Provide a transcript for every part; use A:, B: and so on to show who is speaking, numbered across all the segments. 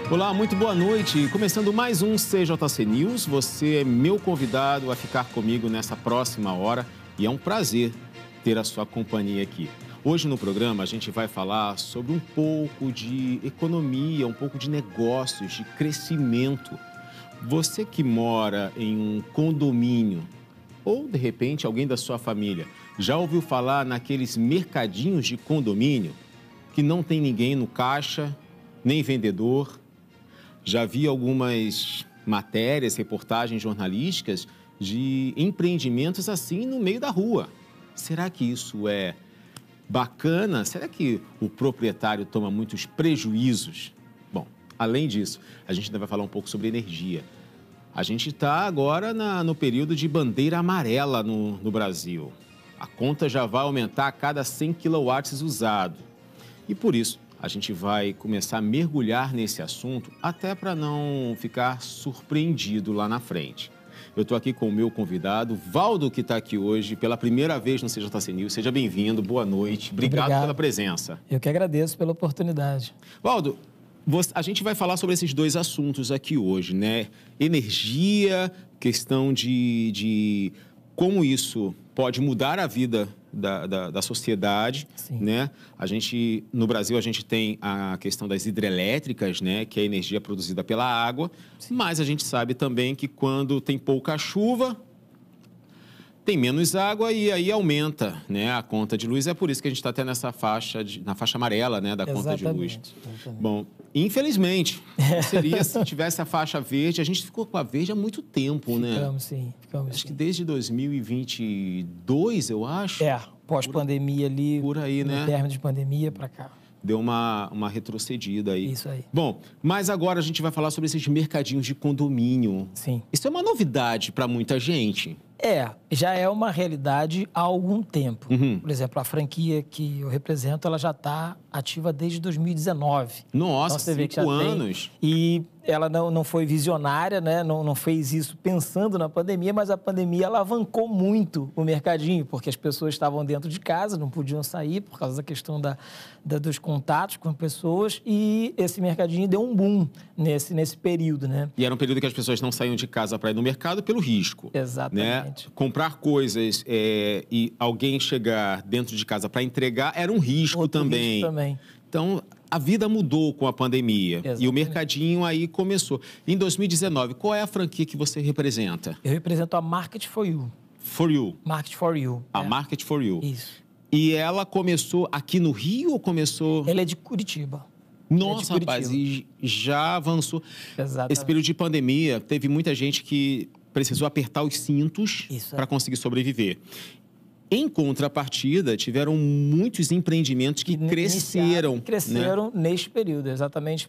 A: Olá, muito boa noite. Começando mais um CJC News. Você é meu convidado a ficar comigo nessa próxima hora e é um prazer ter a sua companhia aqui. Hoje no programa a gente vai falar sobre um pouco de economia, um pouco de negócios, de crescimento. Você que mora em um condomínio ou, de repente, alguém da sua família, já ouviu falar naqueles mercadinhos de condomínio que não tem ninguém no caixa, nem vendedor? Já vi algumas matérias, reportagens jornalísticas de empreendimentos assim no meio da rua. Será que isso é bacana? Será que o proprietário toma muitos prejuízos? Bom, além disso, a gente ainda vai falar um pouco sobre energia. A gente está agora no período de bandeira amarela no Brasil. A conta já vai aumentar a cada 100 kW usado. E por isso, a gente vai começar a mergulhar nesse assunto até para não ficar surpreendido lá na frente. Eu estou aqui com o meu convidado, Valdo, que está aqui hoje pela primeira vez no CJC News. Seja bem-vindo, boa noite. Obrigado pela presença.
B: Eu que agradeço pela oportunidade.
A: Valdo, a gente vai falar sobre esses dois assuntos aqui hoje, né? Energia, questão de como isso pode mudar a vida da sociedade,
B: Sim.
A: Né? No Brasil, a gente tem a questão das hidrelétricas, né? Que é a energia produzida pela água. Sim. Mas a gente sabe também que quando tem pouca chuva, tem menos água e aí aumenta, né, a conta de luz. É por isso que a gente está até na faixa amarela, né, da conta de luz.
B: Exatamente.
A: Bom, infelizmente, seria se tivesse a faixa verde. A gente ficou com a verde há muito tempo, né?
B: Ficamos
A: Acho que desde 2022, eu acho.
B: Pós-pandemia ali.
A: Por aí, né?
B: No término de pandemia para cá.
A: Deu uma retrocedida aí.
B: Isso aí.
A: Bom, mas agora a gente vai falar sobre esses mercadinhos de condomínio.
B: Sim.
A: Isso é uma novidade para muita gente.
B: Já é uma realidade há algum tempo.
A: Uhum.
B: Por exemplo, a franquia que eu represento, ela já está ativa desde 2019.
A: Nossa,
B: então, você vê que
A: 5
B: já
A: anos.
B: E ela não foi visionária, né? Não fez isso pensando na pandemia, mas a pandemia alavancou muito o mercadinho, porque as pessoas estavam dentro de casa, não podiam sair por causa da questão dos contatos com pessoas, e esse mercadinho deu um boom nesse período, né?
A: E era um período que as pessoas não saíam de casa para ir no mercado pelo risco.
B: Exatamente.
A: Né? Comprar coisas e alguém chegar dentro de casa para entregar era um risco também. Então, a vida mudou com a pandemia. Exatamente. E o mercadinho aí começou. Em 2019, qual é a franquia que você representa?
B: Eu represento a Market for You.
A: For You?
B: Market for You.
A: A Market for You.
B: Isso.
A: E ela começou aqui no Rio ou começou...
B: Ela é de Curitiba.
A: Nossa, rapaz, e já avançou.
B: Exatamente.
A: Esse período de pandemia, teve muita gente que precisou apertar os cintos para conseguir sobreviver. Em contrapartida, tiveram muitos empreendimentos que cresceram.
B: Cresceram, né? Neste período, exatamente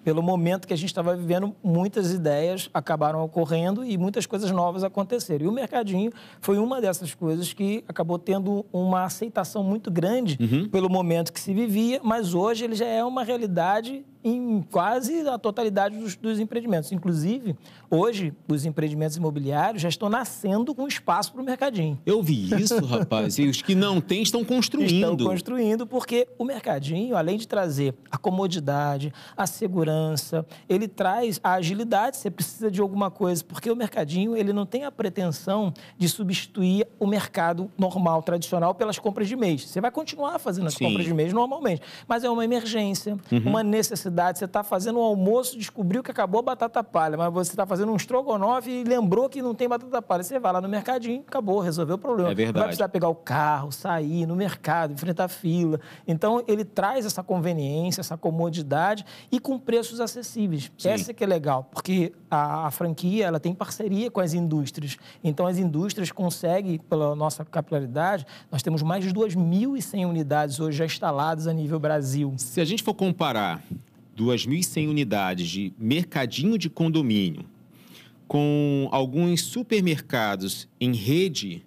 B: pelo momento que a gente estava vivendo. Muitas ideias acabaram ocorrendo e muitas coisas novas aconteceram. E o mercadinho foi uma dessas coisas que acabou tendo uma aceitação muito grande pelo momento que se vivia, mas hoje ele já é uma realidade em quase a totalidade dos empreendimentos. Inclusive, hoje, os empreendimentos imobiliários já estão nascendo com espaço para o mercadinho.
A: Eu vi isso, rapaz. E os que não têm estão construindo.
B: Estão construindo porque o mercadinho, além de trazer a comodidade, a segurança, ele traz a agilidade. Você precisa de alguma coisa, porque o mercadinho ele não tem a pretensão de substituir o mercado normal, tradicional, pelas compras de mês. Você vai continuar fazendo as compras de mês normalmente, mas é uma emergência, uma necessidade. Você está fazendo um almoço, descobriu que acabou a batata palha, mas você está fazendo um estrogonofe e lembrou que não tem batata palha. Você vai lá no mercadinho, acabou, resolveu o problema.
A: É verdade.
B: Não vai precisar pegar o carro, sair no mercado, enfrentar fila. Então, ele traz essa conveniência, essa comodidade e com preços acessíveis. Sim. Essa que é legal, porque a franquia ela tem parceria com as indústrias. Então, as indústrias conseguem, pela nossa capilaridade, nós temos mais de 2.100 unidades hoje já instaladas a nível Brasil.
A: Se a gente for comparar 2.100 unidades de mercadinho de condomínio com alguns supermercados em rede,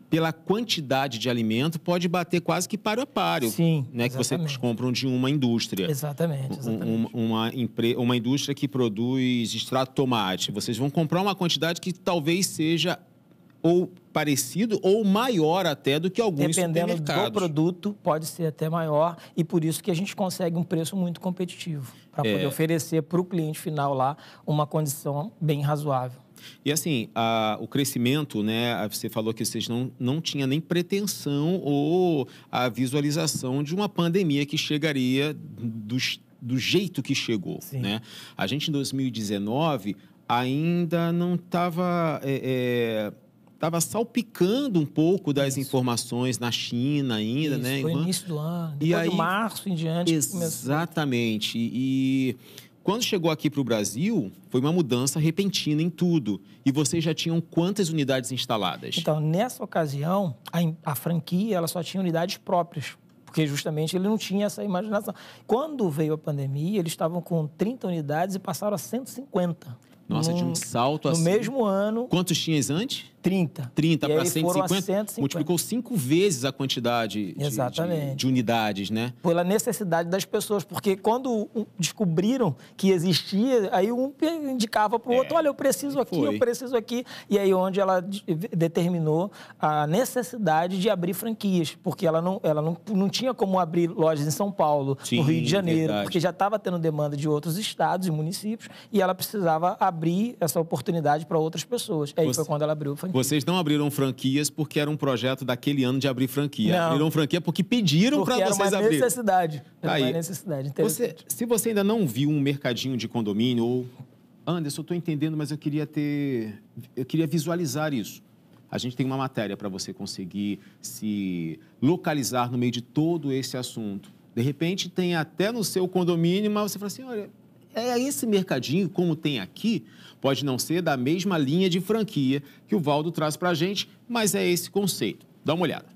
A: pela quantidade de alimento, pode bater quase que páreo a páreo.
B: Sim,
A: né, que vocês compram de uma indústria.
B: Exatamente.
A: Uma indústria que produz extrato de tomate. Vocês vão comprar uma quantidade que talvez seja ou parecido ou maior até do que alguns
B: Dependendo
A: supermercados.
B: do produto, pode ser até maior, e por isso que a gente consegue um preço muito competitivo, para poder oferecer para o cliente final lá uma condição bem razoável.
A: E assim, o crescimento, né? Você falou que vocês não tinham nem pretensão ou a visualização de uma pandemia que chegaria do jeito que chegou, né? A gente, em 2019, ainda não estava... Estava salpicando um pouco das informações na China ainda, né?
B: Foi início do ano, depois de março em diante.
A: Exatamente. E quando chegou aqui para o Brasil, foi uma mudança repentina em tudo. E vocês já tinham quantas unidades instaladas?
B: Então, nessa ocasião, a franquia ela só tinha unidades próprias, porque justamente ele não tinha essa imaginação. Quando veio a pandemia, eles estavam com 30 unidades e passaram a 150.
A: Nossa, de um salto assim.
B: No mesmo ano.
A: Quantos tinhas antes?
B: 30.
A: 30 para
B: 150.
A: Multiplicou 5 vezes a quantidade de unidades, né?
B: Pela necessidade das pessoas, porque quando descobriram que existia, aí um indicava para o outro, olha, eu preciso aqui. E aí onde ela determinou a necessidade de abrir franquias, porque ela não tinha como abrir lojas em São Paulo, no Rio de Janeiro, porque já estava tendo demanda de outros estados e municípios, e ela precisava abrir essa oportunidade para outras pessoas. Aí foi quando ela abriu a franquia.
A: Vocês não abriram franquias porque era um projeto daquele ano de abrir franquia.
B: Não.
A: Abriram franquia porque pediram para vocês abrirem.
B: Era uma necessidade.
A: Se você ainda não viu um mercadinho de condomínio, ou... Anderson, eu estou entendendo, mas eu queria visualizar isso. A gente tem uma matéria para você conseguir se localizar no meio de todo esse assunto. De repente, tem até no seu condomínio, mas você fala assim, olha... esse mercadinho, como tem aqui, pode não ser da mesma linha de franquia que o Valdo traz para a gente, mas é esse conceito. Dá uma olhada.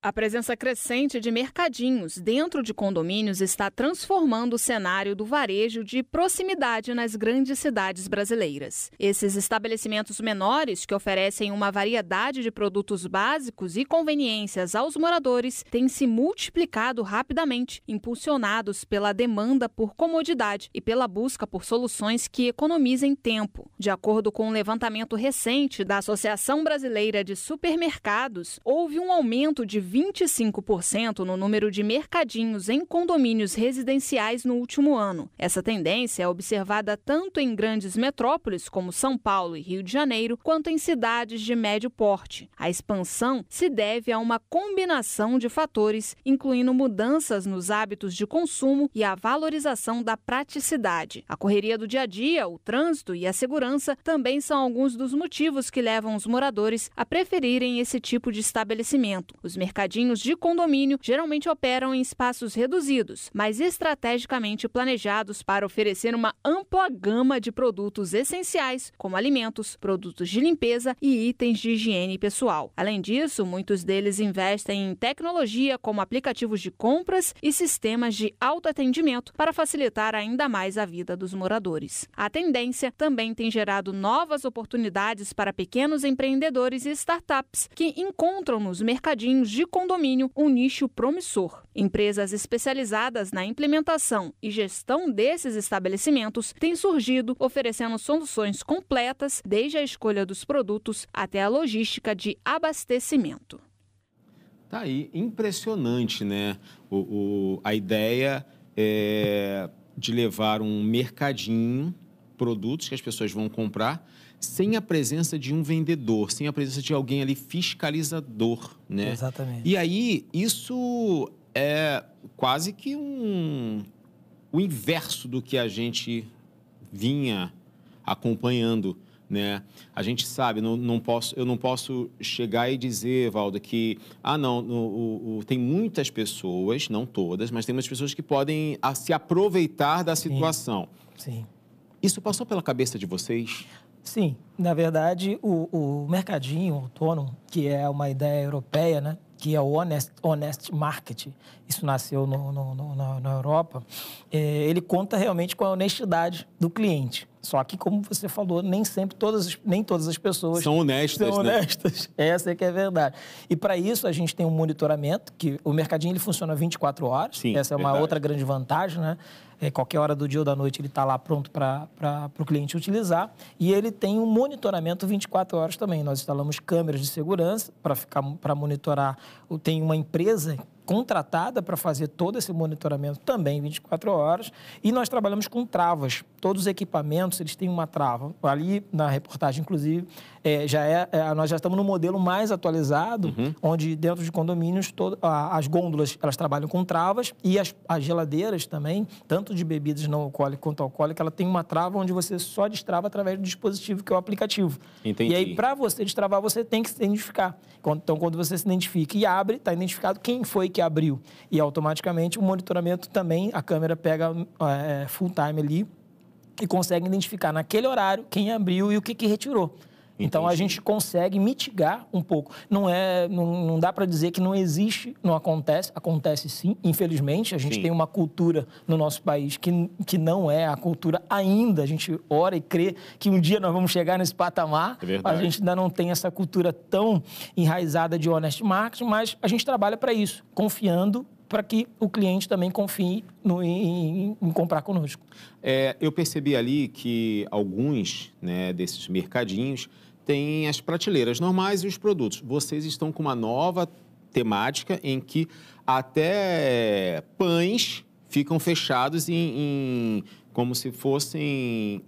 C: A presença crescente de mercadinhos dentro de condomínios está transformando o cenário do varejo de proximidade nas grandes cidades brasileiras. Esses estabelecimentos menores, que oferecem uma variedade de produtos básicos e conveniências aos moradores, têm se multiplicado rapidamente, impulsionados pela demanda por comodidade e pela busca por soluções que economizem tempo. De acordo com um levantamento recente da Associação Brasileira de Supermercados, houve um aumento de 25% no número de mercadinhos em condomínios residenciais no último ano. Essa tendência é observada tanto em grandes metrópoles como São Paulo e Rio de Janeiro, quanto em cidades de médio porte. A expansão se deve a uma combinação de fatores, incluindo mudanças nos hábitos de consumo e a valorização da praticidade. A correria do dia a dia, o trânsito e a segurança também são alguns dos motivos que levam os moradores a preferirem esse tipo de estabelecimento. Os mercadinhos de condomínio geralmente operam em espaços reduzidos, mas estrategicamente planejados para oferecer uma ampla gama de produtos essenciais, como alimentos, produtos de limpeza e itens de higiene pessoal. Além disso, muitos deles investem em tecnologia, como aplicativos de compras e sistemas de autoatendimento para facilitar ainda mais a vida dos moradores. A tendência também tem gerado novas oportunidades para pequenos empreendedores e startups que encontram nos mercadinhos de condomínio um nicho promissor. Empresas especializadas na implementação e gestão desses estabelecimentos têm surgido, oferecendo soluções completas, desde a escolha dos produtos até a logística de abastecimento.
A: Tá aí, impressionante, né? A ideia é de levar um mercadinho, produtos que as pessoas vão comprar, sem a presença de um vendedor, sem a presença de alguém ali fiscalizador, né?
B: Exatamente.
A: E aí, isso é quase que o inverso do que a gente vinha acompanhando, né? A gente sabe, eu não posso chegar e dizer, Valdo, que tem muitas pessoas, não todas, mas tem muitas pessoas que podem se aproveitar da situação.
B: Sim.
A: Isso passou pela cabeça de vocês?
B: Sim, na verdade, o mercadinho autônomo, que é uma ideia europeia, né? Que é o honest market, isso nasceu na Europa, ele conta realmente com a honestidade do cliente. Só que, como você falou, nem todas as pessoas
A: são honestas.
B: Essa é que é a verdade. E, para isso, a gente tem um monitoramento, que o mercadinho ele funciona 24 horas.
A: Sim,
B: essa é uma outra grande vantagem, né? Qualquer hora do dia ou da noite ele está lá pronto para o cliente utilizar. E ele tem um monitoramento 24 horas também. Nós instalamos câmeras de segurança para monitorar. Tem uma empresa contratada para fazer todo esse monitoramento também 24 horas. E nós trabalhamos com travas. Todos os equipamentos, eles têm uma trava. Ali, na reportagem, inclusive, nós já estamos no modelo mais atualizado, onde dentro de condomínios, as gôndolas, elas trabalham com travas e as geladeiras também, tanto de bebidas não alcoólicas quanto alcoólicas, ela tem uma trava onde você só destrava através do dispositivo, que é o aplicativo.
A: Entendi.
B: E aí, para você destravar, você tem que se identificar. Então, quando você se identifica e abre, está identificado quem foi que abriu. E, automaticamente, o monitoramento também, a câmera pega full time ali e consegue identificar naquele horário quem abriu e o que retirou. Então, a gente consegue mitigar um pouco. Não dá para dizer que não existe, não acontece. Acontece sim, infelizmente. A gente tem uma cultura no nosso país que não é a cultura ainda. A gente ora e crê que um dia nós vamos chegar nesse patamar.
A: É verdade.
B: A gente ainda não tem essa cultura tão enraizada de honest marketing, mas a gente trabalha para isso, confiando para que o cliente também confie em comprar conosco.
A: Eu percebi ali que alguns, né, desses mercadinhos têm as prateleiras normais e os produtos. Vocês estão com uma nova temática em que até pães ficam fechados como se fossem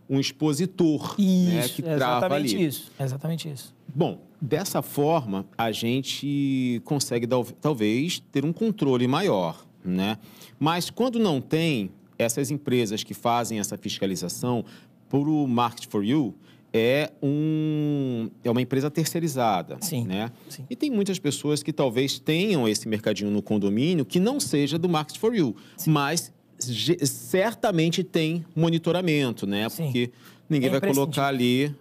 A: um expositor,
B: isso,
A: né, que trava ali.
B: Exatamente isso.
A: Bom, dessa forma, a gente consegue, talvez, ter um controle maior, né? Mas quando não tem, essas empresas que fazem essa fiscalização, por o Market for You, é uma empresa terceirizada,
B: sim,
A: né?
B: Sim.
A: E tem muitas pessoas que talvez tenham esse mercadinho no condomínio que não seja do Market for You, sim, mas certamente tem monitoramento, né? Sim. Porque ninguém vai colocar ali...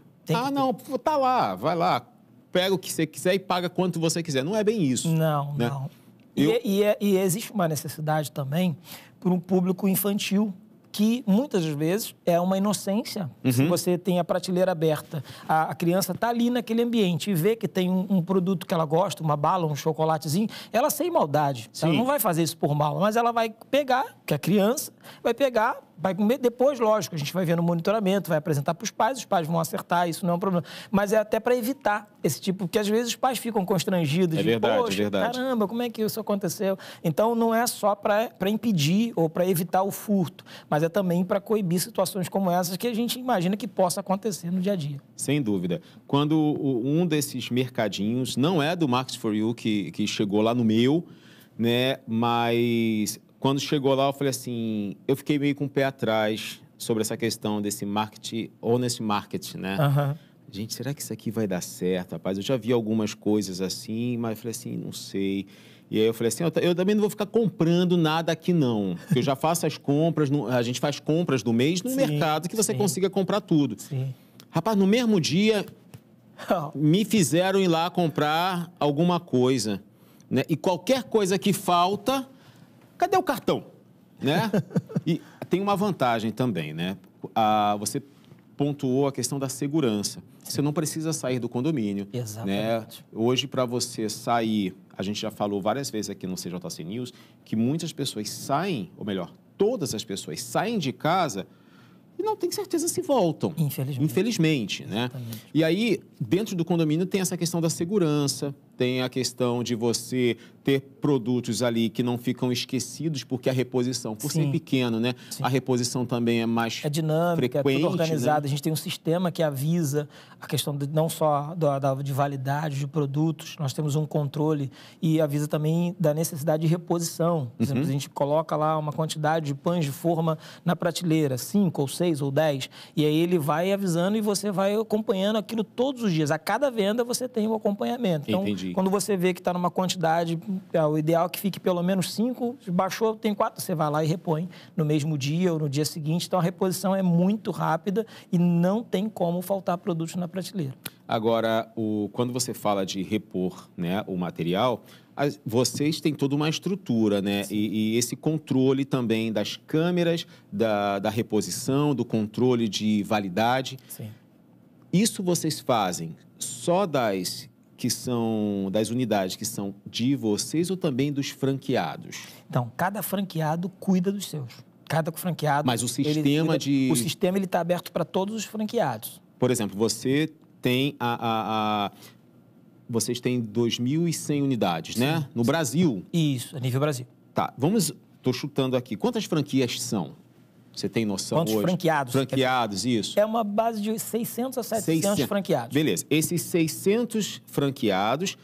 A: não, tá lá, vai lá, pega o que você quiser e paga quanto você quiser. Não é bem isso.
B: Não, né? Não. E existe uma necessidade também para um público infantil, que muitas vezes é uma inocência. Se você tem a prateleira aberta, a criança está ali naquele ambiente e vê que tem um produto que ela gosta, uma bala, um chocolatezinho, ela sem maldade. Sim. Ela não vai fazer isso por mal, mas ela vai pegar, que a criança vai pegar, vai comer. Depois, lógico, a gente vai ver no monitoramento, vai apresentar para os pais vão acertar, isso não é um problema. Mas é até para evitar esse tipo, porque às vezes os pais ficam constrangidos.
A: É verdade, é verdade.
B: Caramba, como é que isso aconteceu? Então, não é só para impedir ou para evitar o furto, mas é também para coibir situações como essas que a gente imagina que possa acontecer no dia a dia.
A: Sem dúvida. Quando um desses mercadinhos, não é do Market for You que chegou lá no meu, né? Mas quando chegou lá, eu falei assim, eu fiquei meio com o pé atrás sobre essa questão desse honest market, né? Gente, será que isso aqui vai dar certo, rapaz? Eu já vi algumas coisas assim, mas eu falei assim, não sei. E aí eu falei assim, eu também não vou ficar comprando nada aqui não, porque eu já faço as compras, a gente faz compras do mês no mercado que você consiga comprar tudo.
B: Sim.
A: Rapaz, no mesmo dia, me fizeram ir lá comprar alguma coisa, né? E qualquer coisa que falta, cadê o cartão? Né? E tem uma vantagem também, né? Você pontuou a questão da segurança. Você não precisa sair do condomínio.
B: Exatamente.
A: Né? Hoje, para você sair, a gente já falou várias vezes aqui no CJC News, que muitas pessoas saem, ou melhor, todas as pessoas saem de casa e não tem certeza se voltam. Infelizmente, né? E aí, dentro do condomínio, tem essa questão da segurança, tem a questão de você ter produtos ali que não ficam esquecidos, porque a reposição, por ser pequeno, né? Sim. A reposição também é mais
B: dinâmica,
A: frequente,
B: é tudo organizado.
A: Né?
B: A gente tem um sistema que avisa a questão não só de validade de produtos, nós temos um controle e avisa também da necessidade de reposição. Por exemplo, a gente coloca lá uma quantidade de pães de forma na prateleira, 5 ou 6 ou 10, e aí ele vai avisando e você vai acompanhando aquilo todos os dias. A cada venda você tem um acompanhamento. Então, quando você vê que está numa quantidade, o ideal é que fique pelo menos 5, baixou, tem 4, você vai lá e repõe no mesmo dia ou no dia seguinte. Então, a reposição é muito rápida e não tem como faltar produtos na prateleira.
A: Agora, quando você fala de repor, né, o material, vocês têm toda uma estrutura, né? E esse controle também das câmeras, da reposição, do controle de validade.
B: Sim.
A: Isso vocês fazem só das unidades que são de vocês ou também dos franqueados?
B: Então, cada franqueado cuida dos seus. Cada franqueado...
A: Mas o sistema
B: O sistema está aberto para todos os franqueados.
A: Por exemplo, você tem vocês têm 2.100 unidades, né? No Brasil.
B: Isso, a nível Brasil.
A: Tá, estou chutando aqui. Quantas franquias são? Você tem noção
B: Quantos
A: hoje?
B: franqueados?
A: Franqueados, isso.
B: É uma base de 600 a 700 franqueados.
A: Beleza. Esses 600 franqueados,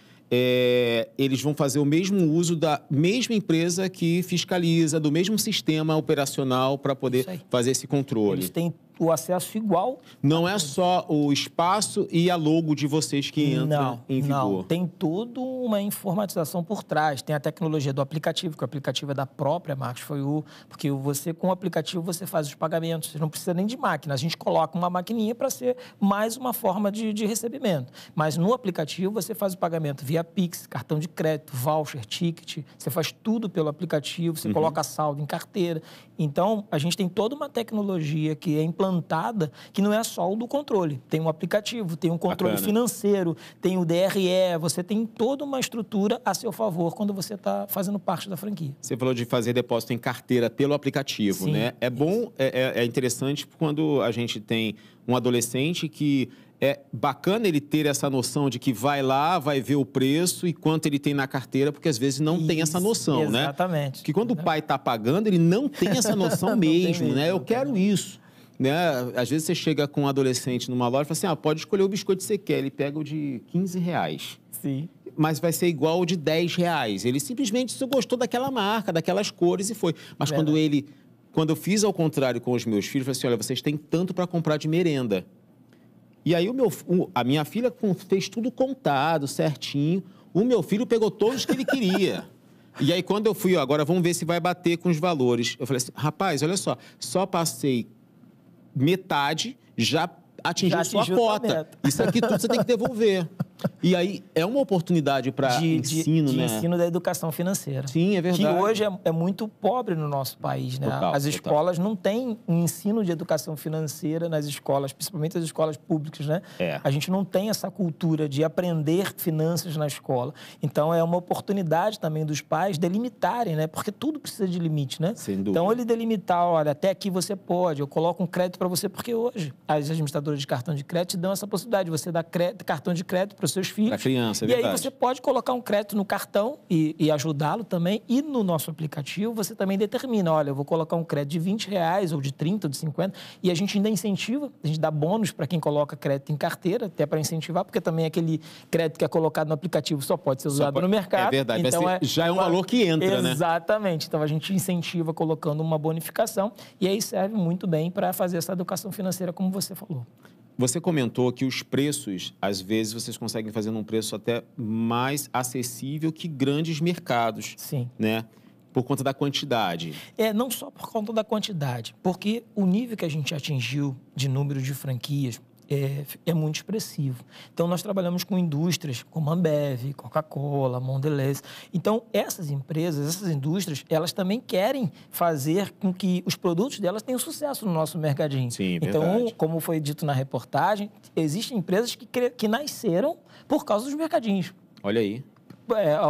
A: eles vão fazer o mesmo uso da mesma empresa que fiscaliza, do mesmo sistema operacional para poder fazer esse controle.
B: Eles têm o acesso igual.
A: Não é só o espaço e a logo de vocês que entra em vigor.
B: Não, tem toda uma informatização por trás. Tem a tecnologia do aplicativo, que o aplicativo é da própria Marcos Foiu, porque você, com o aplicativo, você faz os pagamentos. Você não precisa nem de máquina. A gente coloca uma maquininha para ser mais uma forma de recebimento. Mas no aplicativo, você faz o pagamento via Pix, cartão de crédito, voucher, ticket. Você faz tudo pelo aplicativo, você coloca saldo em carteira. Então, a gente tem toda uma tecnologia que é implantada, que não é só o do controle. Tem um aplicativo, tem um controle financeiro, tem o DRE, você tem toda uma estrutura a seu favor quando você está fazendo parte da franquia.
A: Você falou de fazer depósito em carteira pelo aplicativo,
B: Sim,
A: né? É bom, é interessante quando a gente tem um adolescente que é bacana ele ter essa noção de que vai lá, vai ver o preço e quanto ele tem na carteira, porque às vezes não tem essa noção, né?
B: Exatamente.
A: Porque quando o pai está pagando, ele não tem essa noção mesmo, né? Eu quero isso. Né? Às vezes você chega com um adolescente numa loja e fala assim, pode escolher o biscoito que você quer. Ele pega o de R$15.
B: Sim.
A: Mas vai ser igual o de R$10. Ele simplesmente só gostou daquela marca, daquelas cores e foi. Mas quando eu fiz ao contrário com os meus filhos, eu falei assim, olha, vocês têm tanto para comprar de merenda. E aí a minha filha fez tudo contado, certinho. O meu filho pegou todos que ele queria. E aí quando eu fui, agora vamos ver se vai bater com os valores. Eu falei assim, rapaz, olha só passei metade, já atingiu sua cota. Isso aqui tudo você tem que devolver. E aí é uma oportunidade para ensino, né?
B: De ensino da educação financeira.
A: Sim, é verdade.
B: Que hoje é muito pobre no nosso país, né? As escolas não têm um ensino de educação financeira nas escolas, principalmente as escolas públicas, né? A gente não tem essa cultura de aprender finanças na escola. Então, é uma oportunidade também dos pais delimitarem, né? Porque tudo precisa de limite, né?
A: Sem dúvida.
B: Então, ele delimitar, olha, até aqui você pode, eu coloco um crédito para você, porque hoje as administradoras de cartão de crédito dão essa possibilidade, você dá cartão de crédito para os seus filhos.
A: Para criança, é
B: verdade. E aí você pode colocar um crédito no cartão e ajudá-lo também. E no nosso aplicativo você também determina, olha, eu vou colocar um crédito de R$20 ou de 30 ou de 50. E a gente ainda incentiva, a gente dá bônus para quem coloca crédito em carteira, até para incentivar, porque também aquele crédito que é colocado no aplicativo só pode ser usado no mercado.
A: É verdade,
B: então
A: já é um valor que entra, né?
B: Exatamente. Então a gente incentiva colocando uma bonificação e aí serve muito bem para fazer essa educação financeira, como você falou.
A: Você comentou que os preços, às vezes, vocês conseguem fazer num preço até mais acessível que grandes mercados.
B: Sim.
A: Né? Por conta da quantidade.
B: Não só por conta da quantidade, porque o nível que a gente atingiu de número de franquias é muito expressivo. Então, nós trabalhamos com indústrias como Ambev, Coca-Cola, Mondelez. Então, essas empresas, essas indústrias, elas também querem fazer com que os produtos delas tenham sucesso no nosso mercadinho.
A: Sim,
B: então,
A: verdade.
B: como foi dito na reportagem, existem empresas que nasceram por causa dos mercadinhos.
A: Olha aí.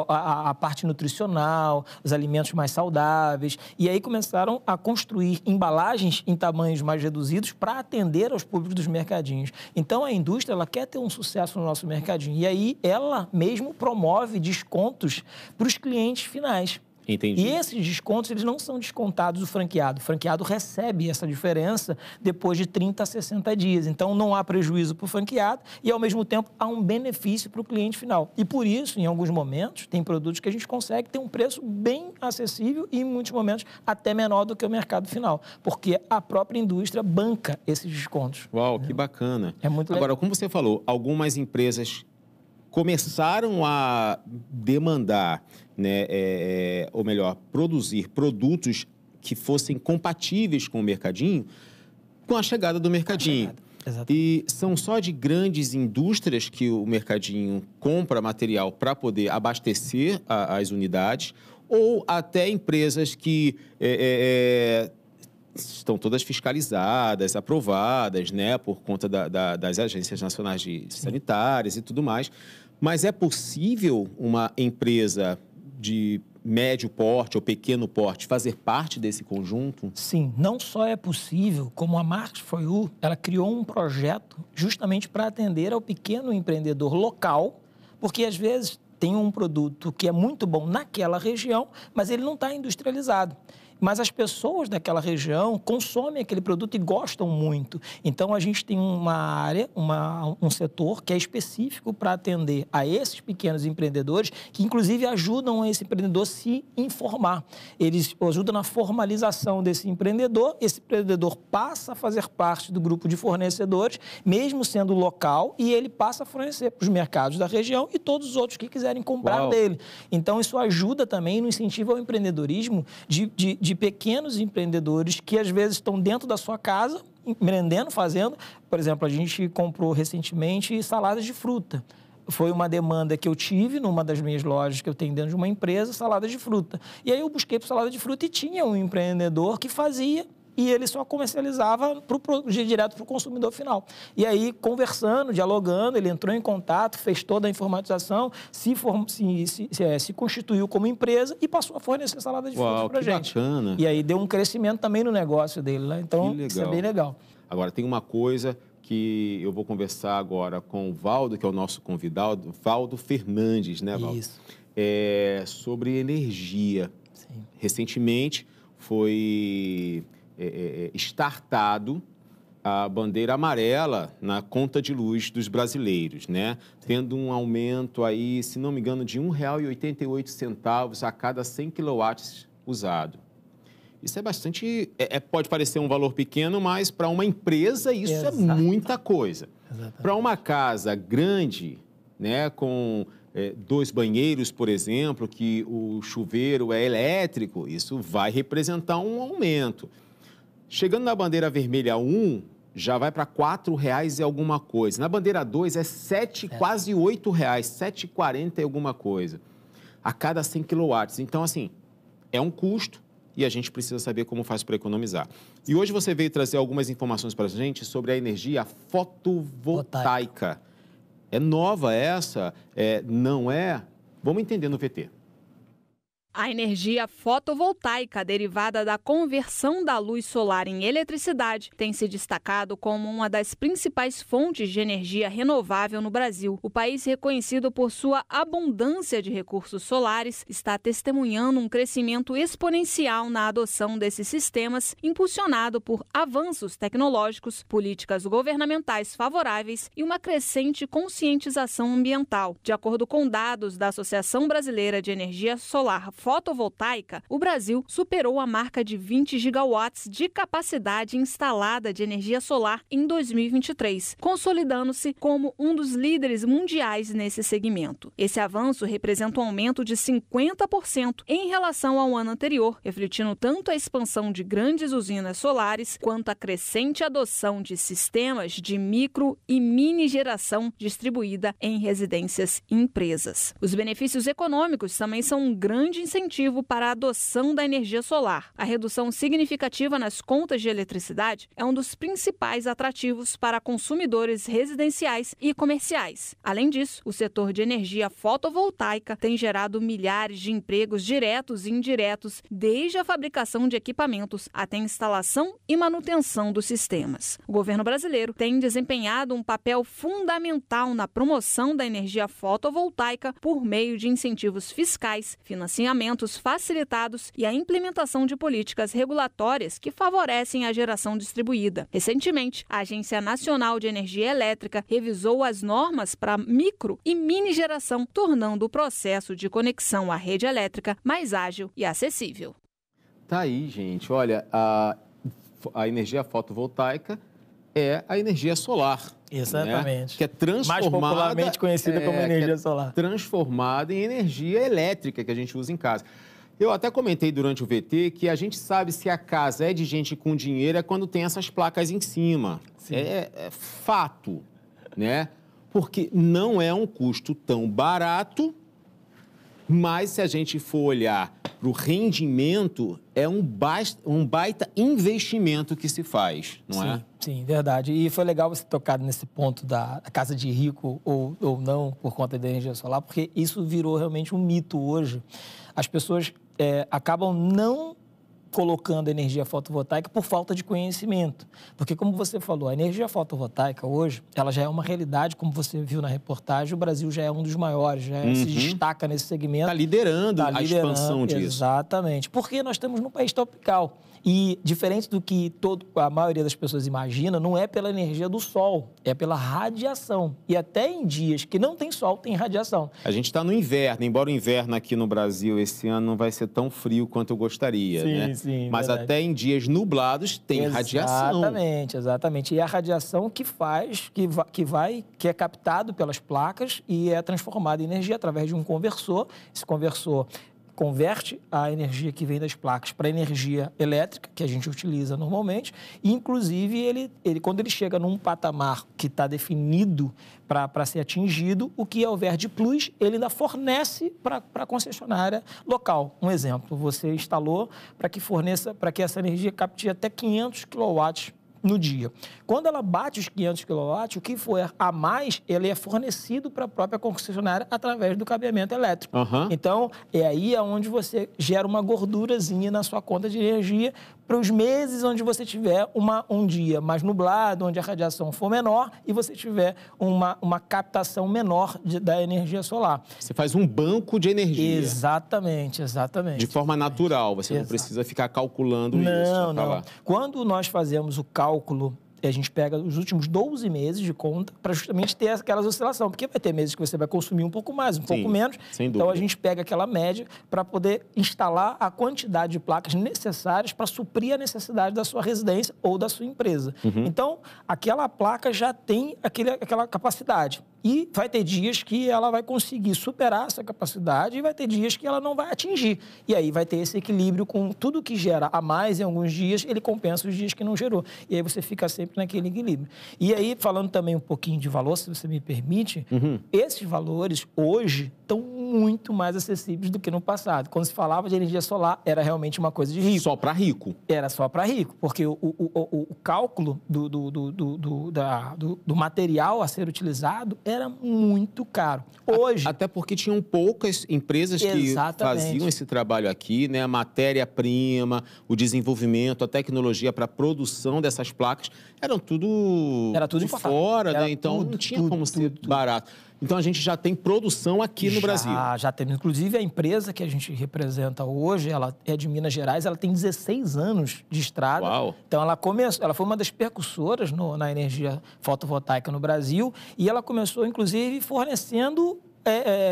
B: A parte nutricional, os alimentos mais saudáveis. E aí começaram a construir embalagens em tamanhos mais reduzidos para atender aos públicos dos mercadinhos. Então, a indústria ela quer ter um sucesso no nosso mercadinho. E aí, ela mesmo promove descontos para os clientes finais.
A: Entendi.
B: E esses descontos, eles não são descontados do franqueado. O franqueado recebe essa diferença depois de 30 a 60 dias. Então, não há prejuízo para o franqueado e, ao mesmo tempo, há um benefício para o cliente final. E, por isso, em alguns momentos, tem produtos que a gente consegue ter um preço bem acessível e, em muitos momentos, até menor do que o mercado final. Porque a própria indústria banca esses descontos.
A: Uau, que bacana.
B: É muito legal.
A: Agora, como você falou, algumas empresas começaram a demandar, né, ou melhor, produzir produtos que fossem compatíveis com o mercadinho com a chegada do mercadinho.
B: Exatamente.
A: E são só de grandes indústrias que o mercadinho compra material para poder abastecer as unidades, ou até empresas que estão todas fiscalizadas, aprovadas, né, por conta das agências nacionais sanitárias e tudo mais. Mas é possível uma empresa de médio porte ou pequeno porte fazer parte desse conjunto?
B: Sim, não só é possível, como a Market for You, ela criou um projeto justamente para atender ao pequeno empreendedor local, porque às vezes tem um produto que é muito bom naquela região, mas ele não está industrializado. Mas as pessoas daquela região consomem aquele produto e gostam muito. Então, a gente tem uma área, um setor que é específico para atender a esses pequenos empreendedores, que inclusive ajudam esse empreendedor a se informar. Eles ajudam na formalização desse empreendedor. Esse empreendedor passa a fazer parte do grupo de fornecedores, mesmo sendo local, e ele passa a fornecer para os mercados da região e todos os outros que quiserem comprar dele. Então, isso ajuda também no incentivo ao empreendedorismo de pequenos empreendedores que, às vezes, estão dentro da sua casa, empreendendo, fazendo. Por exemplo, a gente comprou recentemente saladas de fruta. Foi uma demanda que eu tive numa das minhas lojas que eu tenho dentro de uma empresa, salada de fruta. E aí eu busquei por salada de fruta e tinha um empreendedor que fazia e ele só comercializava direto para o consumidor final. E aí, conversando, dialogando, ele entrou em contato, fez toda a informatização, se constituiu como empresa e passou a fornecer salada de frutas para a gente.
A: Bacana.
B: E aí deu um crescimento também no negócio dele, né? Então, isso é bem legal.
A: Agora, tem uma coisa que eu vou conversar agora com o Valdo, que é o nosso convidado, Valdo Fernandes, né, Valdo?
B: Isso.
A: Sobre energia.
B: Sim.
A: Recentemente foi startado a bandeira amarela na conta de luz dos brasileiros, né? Tendo um aumento aí, se não me engano, de R$ 1,88 a cada 100 quilowatts usado. Isso é bastante... pode parecer um valor pequeno, mas para uma empresa isso é muita coisa. Para uma casa grande, né, com 2 banheiros, por exemplo, que o chuveiro é elétrico, isso vai representar um aumento. Chegando na bandeira vermelha 1, já vai para R$ 4,00 e alguma coisa. Na bandeira 2 é quase R$ 8,00, R$ 7,40 e alguma coisa, a cada 100 quilowatts. Então, assim, é um custo e a gente precisa saber como faz para economizar. E hoje você veio trazer algumas informações para a gente sobre a energia fotovoltaica. É nova essa? Não é? Vamos entender no VT.
C: A energia fotovoltaica, derivada da conversão da luz solar em eletricidade, tem se destacado como uma das principais fontes de energia renovável no Brasil. O país, reconhecido por sua abundância de recursos solares, está testemunhando um crescimento exponencial na adoção desses sistemas, impulsionado por avanços tecnológicos, políticas governamentais favoráveis e uma crescente conscientização ambiental. De acordo com dados da Associação Brasileira de Energia Solar Fotovoltaica, o Brasil superou a marca de 20 gigawatts de capacidade instalada de energia solar em 2023, consolidando-se como um dos líderes mundiais nesse segmento. Esse avanço representa um aumento de 50% em relação ao ano anterior, refletindo tanto a expansão de grandes usinas solares quanto a crescente adoção de sistemas de micro e mini geração distribuída em residências e empresas. Os benefícios econômicos também são um grande incentivo para a adoção da energia solar. A redução significativa nas contas de eletricidade é um dos principais atrativos para consumidores residenciais e comerciais. Além disso, o setor de energia fotovoltaica tem gerado milhares de empregos diretos e indiretos, desde a fabricação de equipamentos até a instalação e manutenção dos sistemas. O governo brasileiro tem desempenhado um papel fundamental na promoção da energia fotovoltaica por meio de incentivos fiscais, financiamento facilitados e a implementação de políticas regulatórias que favorecem a geração distribuída. Recentemente, a Agência Nacional de Energia Elétrica revisou as normas para micro e mini geração, tornando o processo de conexão à rede elétrica mais ágil e acessível.
A: Tá aí, gente. Olha, a energia fotovoltaica é a energia solar.
B: Exatamente.
A: Né? Que é transformada...
B: Mais popularmente conhecida como energia solar.
A: Transformada em energia elétrica que a gente usa em casa. Eu até comentei durante o VT que a gente sabe se a casa é de gente com dinheiro é quando tem essas placas em cima. É fato, né? Porque não é um custo tão barato, mas se a gente for olhar para o rendimento, é um baita investimento que se faz, não é?
B: Sim, verdade. E foi legal você tocar nesse ponto da casa de rico ou não por conta da energia solar, porque isso virou realmente um mito hoje. As pessoas acabam não colocando energia fotovoltaica por falta de conhecimento. Porque, como você falou, a energia fotovoltaica hoje, ela já é uma realidade, como você viu na reportagem, o Brasil já é um dos maiores, já se destaca nesse segmento.
A: Está liderando a expansão disso.
B: Exatamente. Porque nós estamos num país tropical. E, diferente do que a maioria das pessoas imagina, não é pela energia do sol, é pela radiação. E até em dias que não tem sol, tem radiação.
A: A gente está no inverno, embora o inverno aqui no Brasil esse ano não vai ser tão frio quanto eu gostaria, né?
B: Sim,
A: mas
B: verdade.
A: Até em dias nublados tem radiação.
B: Exatamente. E a radiação que é captado pelas placas e é transformado em energia através de um conversor. Esse conversor converte a energia que vem das placas para energia elétrica, que a gente utiliza normalmente, e, inclusive, ele quando ele chega num patamar que está definido para ser atingido, o que houver de plus, ele ainda fornece para a concessionária local. Um exemplo, você instalou para que essa energia capte até 500 kW no dia. Quando ela bate os 500 kW, o que for a mais, ele é fornecido para a própria concessionária através do cabeamento elétrico. Então, é aí onde você gera uma gordurazinha na sua conta de energia para os meses onde você tiver um dia mais nublado, onde a radiação for menor e você tiver uma captação menor da energia solar.
A: Você faz um banco de energia.
B: Exatamente.
A: De forma natural, você não precisa ficar calculando isso.
B: Não. Quando nós fazemos o cálculo, a gente pega os últimos 12 meses de conta para justamente ter aquelas oscilações, porque vai ter meses que você vai consumir um pouco mais, pouco menos.
A: Sem dúvida.
B: Então, a gente pega aquela média para poder instalar a quantidade de placas necessárias para suprir a necessidade da sua residência ou da sua empresa. Então, aquela placa já tem aquela capacidade. E vai ter dias que ela vai conseguir superar essa capacidade e vai ter dias que ela não vai atingir. E aí vai ter esse equilíbrio com tudo que gera a mais em alguns dias, ele compensa os dias que não gerou. E aí você fica sempre naquele equilíbrio. E aí, falando também um pouquinho de valor, se você me permite, esses valores hoje estão muito mais acessíveis do que no passado. Quando se falava de energia solar, era realmente uma coisa de rico.
A: Só para rico.
B: Era só para rico, porque o cálculo do material a ser utilizado era muito caro. Hoje...
A: Até porque tinham poucas empresas que faziam esse trabalho aqui, né? A matéria-prima, o desenvolvimento, a tecnologia para a produção dessas placas, era tudo de fora, né? Então não tinha como ser barato. Então, a gente já tem produção aqui no Brasil.
B: Já tem. Inclusive, a empresa que a gente representa hoje, ela é de Minas Gerais, ela tem 16 anos de estrada.
A: Uau.
B: Então, ela foi uma das percussoras na energia fotovoltaica no Brasil e ela começou, inclusive, fornecendo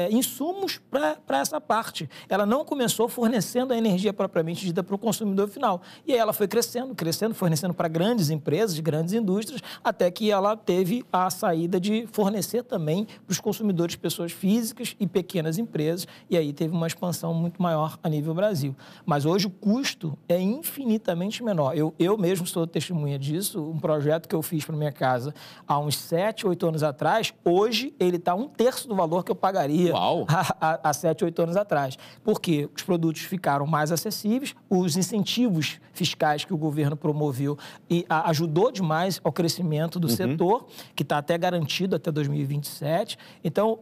B: insumos para essa parte. Ela não começou fornecendo a energia propriamente dita para o consumidor final. E aí ela foi crescendo, fornecendo para grandes empresas, grandes indústrias, até que ela teve a saída de fornecer também para os consumidores, pessoas físicas e pequenas empresas, e aí teve uma expansão muito maior a nível Brasil. Mas hoje o custo é infinitamente menor. Eu mesmo sou testemunha disso, um projeto que eu fiz para minha casa há uns 7, 8 anos atrás, hoje ele está 1/3 do valor que eu pagaria há 7, 8 anos atrás. Porque os produtos ficaram mais acessíveis, os incentivos fiscais que o governo promoveu e ajudou demais ao crescimento do setor, que está até garantido até 2027. Então,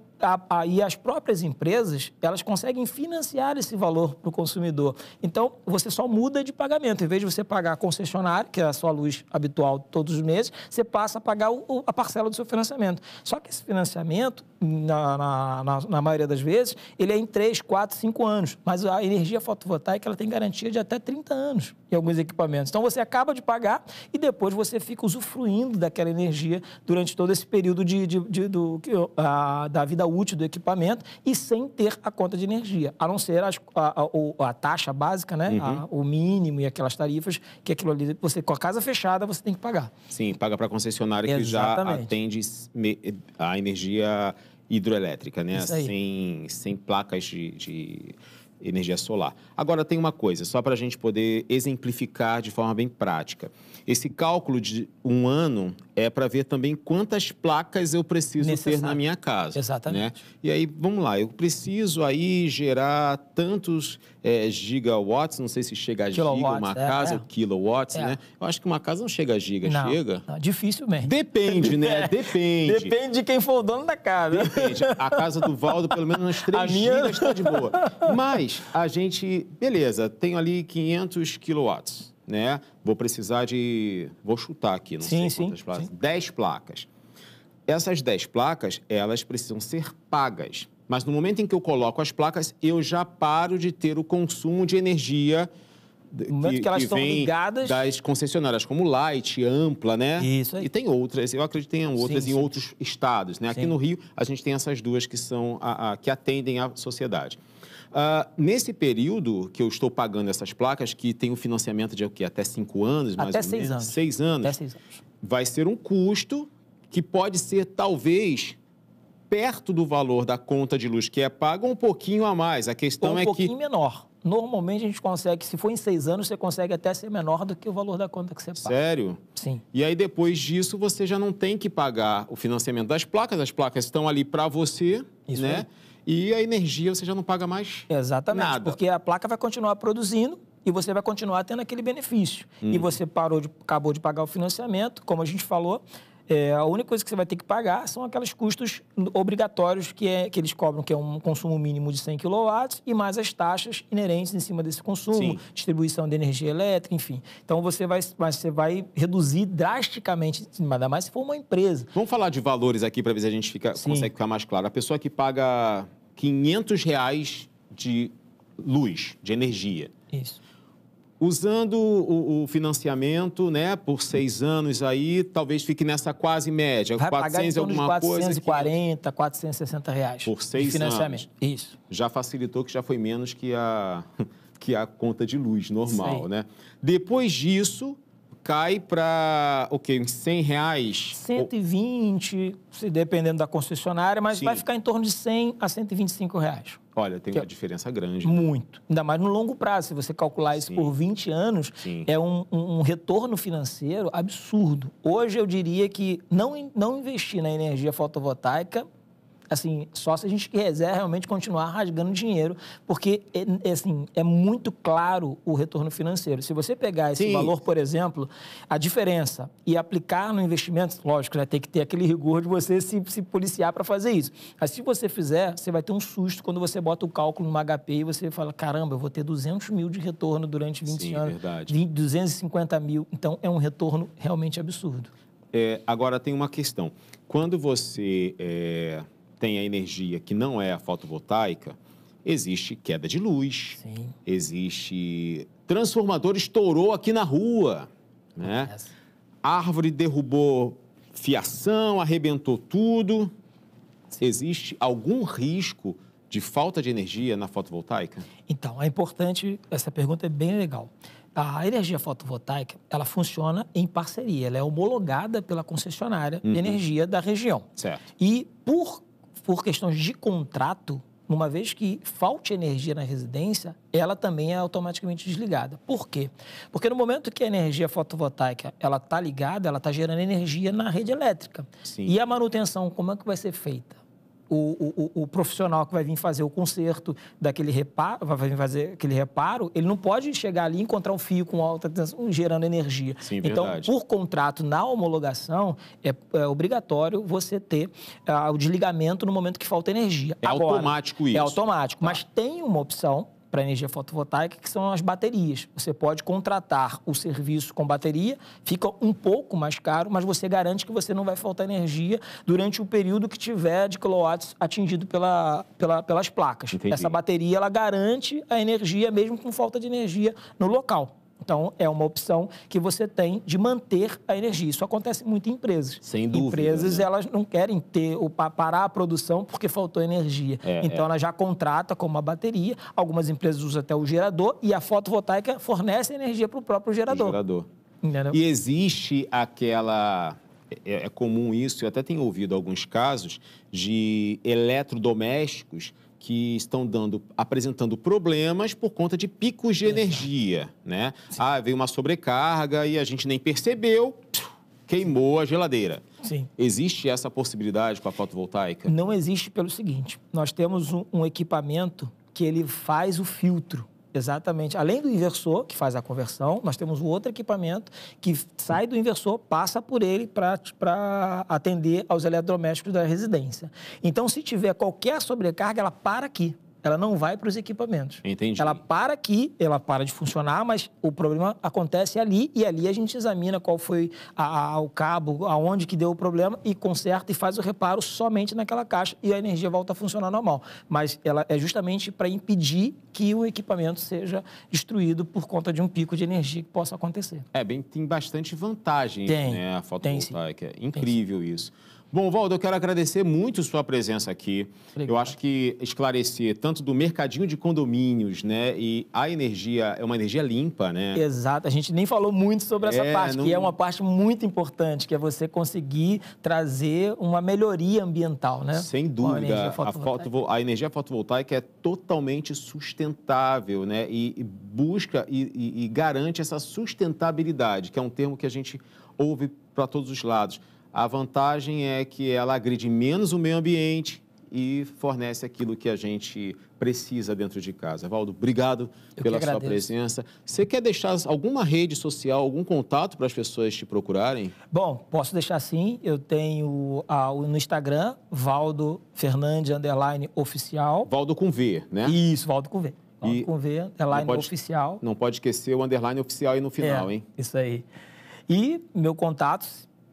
B: e as próprias empresas, elas conseguem financiar esse valor para o consumidor. Então, você só muda de pagamento. Em vez de você pagar a concessionária, que é a sua luz habitual todos os meses, você passa a pagar a parcela do seu financiamento. Só que esse financiamento, na maioria das vezes, ele é em 3, 4, 5 anos. Mas a energia fotovoltaica, ela tem garantia de até 30 anos em alguns equipamentos. Então, você acaba de pagar e depois você fica usufruindo daquela energia durante todo esse período da vida útil do equipamento e sem ter a conta de energia, a não ser a taxa básica, né? O mínimo e aquelas tarifas que aquilo ali, você com a casa fechada, você tem que pagar.
A: Sim, paga para a concessionária que já atende a energia hidroelétrica, né? Sem placas energia solar. Agora, tem uma coisa, só para a gente poder exemplificar de forma bem prática. Esse cálculo de 1 ano é para ver também quantas placas eu preciso ter na minha casa.
B: Exatamente.
A: Né? E aí, vamos lá, eu preciso aí gerar tantos gigawatts, não sei se chega a giga uma casa, ou kilowatts, né? Eu acho que uma casa não chega a giga,
B: não,
A: chega?
B: Não, dificilmente.
A: Depende, né? Depende.
B: Depende de quem for o dono da casa.
A: Depende. A casa do Valdo, pelo menos umas 3 gigas está de boa. Mas a gente, beleza, tenho ali 500 quilowatts, né? Vou precisar vou chutar aqui, não sei quantas placas. 10 placas. Essas 10 placas, elas precisam ser pagas. Mas no momento em que eu coloco as placas, eu já paro de ter o consumo de energia
B: no momento que elas estão ligadas
A: das concessionárias, como Light, Ampla, né?
B: Isso aí.
A: E tem outras, eu acredito que tem outras em outros estados, né? Aqui no Rio, a gente tem essas duas que são que atendem à sociedade. Nesse período que eu estou pagando essas placas, que tem um financiamento de até 5 anos, mais ou menos.
B: Até 6 anos.
A: 6 anos.
B: Até 6 anos.
A: Vai ser um custo que pode ser, talvez, perto do valor da conta de luz que é paga, um pouquinho a mais. A questão é que...
B: Um pouquinho menor. Normalmente, a gente consegue, se for em 6 anos, você consegue até ser menor do que o valor da conta que você paga.
A: Sério?
B: Sim.
A: E aí, depois disso, você já não tem que pagar o financiamento das placas. As placas estão ali para você,
B: Isso
A: né?
B: aí.
A: E a energia você já não paga mais
B: Exatamente,
A: nada.
B: Porque a placa vai continuar produzindo e você vai continuar tendo aquele benefício. E você acabou de pagar o financiamento, como a gente falou, a única coisa que você vai ter que pagar são aqueles custos obrigatórios que eles cobram, que é um consumo mínimo de 100 kW e mais as taxas inerentes em cima desse consumo, distribuição de energia elétrica, enfim. Então, você vai reduzir drasticamente, ainda mais se for uma empresa.
A: Vamos falar de valores aqui para ver se a gente consegue ficar mais claro. A pessoa que paga R$500 de luz, de energia.
B: Isso.
A: Usando o financiamento, né, por 6 anos aí, talvez fique nessa quase média.
B: Vai
A: 400
B: pagar em torno
A: alguma
B: de R$440, R$460.
A: Por 6
B: de financiamento.
A: anos.
B: Isso.
A: Já facilitou, que já foi menos que a conta de luz normal, né? Depois disso, cai para, uns R$100?
B: 120, se dependendo da concessionária, mas vai ficar em torno de R$100 a R$125.
A: Olha, tem uma diferença grande.
B: Muito. Ainda mais no longo prazo. Se você calcular isso por 20 anos, é um retorno financeiro absurdo. Hoje, eu diria que não investir na energia fotovoltaica, assim, só se a gente quiser realmente continuar rasgando dinheiro, porque, assim, é muito claro o retorno financeiro. Se você pegar esse valor, por exemplo, a diferença e aplicar no investimento, lógico, né, tem que ter aquele rigor de você se policiar para fazer isso. Mas se você fizer, você vai ter um susto quando você bota o cálculo numa HP e você fala, caramba, eu vou ter 200 mil de retorno durante 20 anos.
A: Verdade.
B: 250 mil. Então, é um retorno realmente absurdo.
A: Agora, tem uma questão. Quando você... tem a energia que não é a fotovoltaica, existe queda de luz, existe... Transformador estourou aqui na rua, né? Árvore derrubou fiação, arrebentou tudo. Existe algum risco de falta de energia na fotovoltaica?
B: Então, é importante, essa pergunta é bem legal. A energia fotovoltaica, ela funciona em parceria, ela é homologada pela concessionária de energia da região.
A: Certo.
B: E por questões de contrato, uma vez que falte energia na residência, ela também é automaticamente desligada. Por quê? Porque no momento que a energia fotovoltaica está ligada, ela está gerando energia na rede elétrica.
A: Sim.
B: E a manutenção, como é que vai ser feita? O profissional que vai vir fazer o conserto daquele reparo, ele não pode chegar ali e encontrar um fio com alta tensão gerando energia.
A: Sim,
B: então,
A: verdade.
B: por contrato, na homologação, é obrigatório você ter o desligamento no momento que falta energia. Agora,
A: automático isso?
B: É automático, mas tem uma opção para energia fotovoltaica, que são as baterias. Você pode contratar o serviço com bateria, fica um pouco mais caro, mas você garante que você não vai faltar energia durante o período que tiver de quilowatts atingido pelas placas.
A: Entendi.
B: Essa bateria, ela garante a energia mesmo com falta de energia no local. Então, é uma opção que você tem de manter a energia. Isso acontece muito em empresas.
A: Sem dúvida.
B: Empresas,
A: né?
B: elas não querem parar a produção porque faltou energia. Então, ela já contrata com uma bateria. Algumas empresas usam até o gerador e a fotovoltaica fornece energia para o próprio gerador.
A: Gerador.
B: Entendeu?
A: E existe é comum isso, eu até tenho ouvido alguns casos de eletrodomésticos que estão apresentando problemas por conta de picos de energia, né? Sim. Veio uma sobrecarga e a gente nem percebeu, queimou a geladeira.
B: Sim.
A: Existe essa possibilidade com a fotovoltaica?
B: Não existe pelo seguinte, nós temos um equipamento que ele faz o filtro. Exatamente. Além do inversor, que faz a conversão, nós temos um outro equipamento que sai do inversor, passa por ele para atender aos eletrodomésticos da residência. Então, se tiver qualquer sobrecarga, ela para aqui. Ela não vai para os equipamentos.
A: Entendi.
B: Ela para aqui, ela para de funcionar, mas o problema acontece ali e ali a gente examina qual foi o cabo, aonde que deu o problema e conserta e faz o reparo somente naquela caixa e a energia volta a funcionar normal. Mas ela é justamente para impedir que o equipamento seja destruído por conta de um pico de energia que possa acontecer.
A: Tem bastante vantagem, né, a fotovoltaica. É incrível isso. Bom, Valdo, eu quero agradecer muito sua presença aqui. Obrigado. Eu acho que esclarecer tanto do mercadinho de condomínios, né, e a energia é uma energia limpa, né?
B: Exato. A gente nem falou muito sobre essa parte, que é uma parte muito importante, que é você conseguir trazer uma melhoria ambiental, né?
A: Sem dúvida. A energia fotovoltaica é totalmente sustentável, né? E busca e garante essa sustentabilidade, que é um termo que a gente ouve para todos os lados. A vantagem é que ela agride menos o meio ambiente e fornece aquilo que a gente precisa dentro de casa. Valdo, obrigado pela sua presença. Você quer deixar alguma rede social, algum contato para as pessoas te procurarem?
B: Bom, posso deixar sim. Eu tenho no Instagram, Valdo Fernandes _oficial.
A: Valdo com V, né?
B: Isso, Valdo com V. Valdo com V, _oficial.
A: Não pode esquecer o underline oficial aí no final, hein?
B: Isso aí. E meu contato...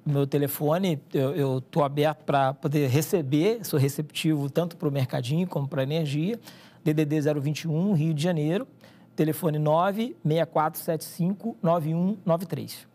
B: Meu telefone, eu estou aberto para poder receber, sou receptivo tanto para o mercadinho como para a energia. DDD 021, Rio de Janeiro, telefone 964759193.